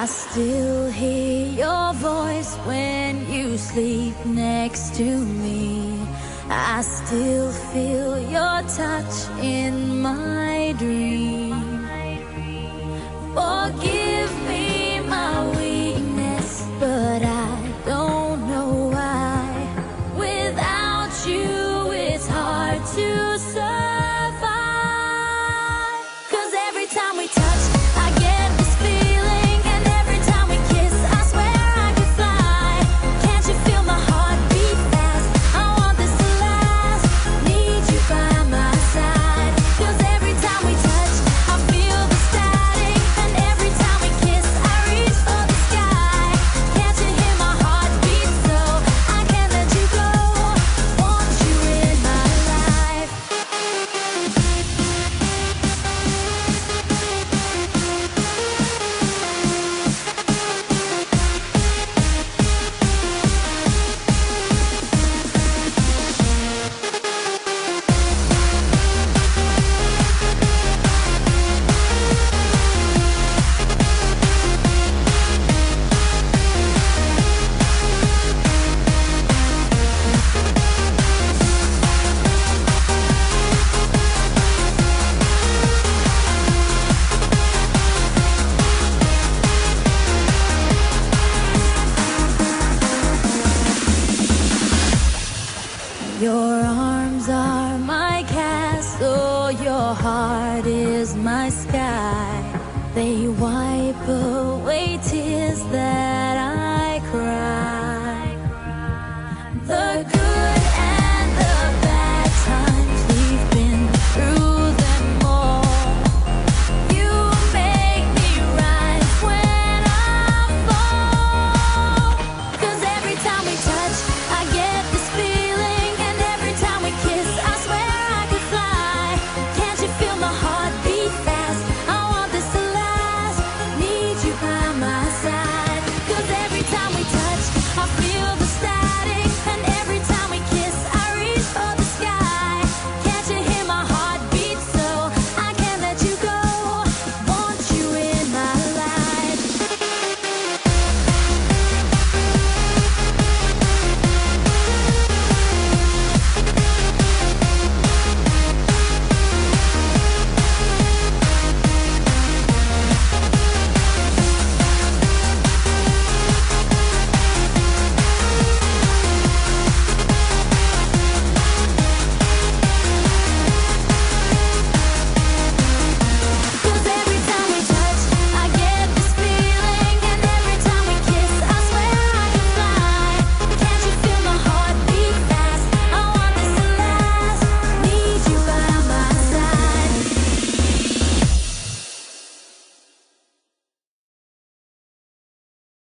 I still hear your voice when you sleep next to me. I still feel your touch in my dream. Forgive me my weakness, but I don't know why. Without you, it's hard to survive. 'Cause every time we touch, I get this feeling, and every time we kiss, I swear I could fly. Can't you feel my heart beat fast? I want this to last. Need you by my side. 'Cause every time we touch, I feel the static, and every time we kiss, I reach for the sky. Can't you hear my heart beat? So I can't let you go. Want you in my life. Your arms are my castle, your heart is my sky. They wipe away tears that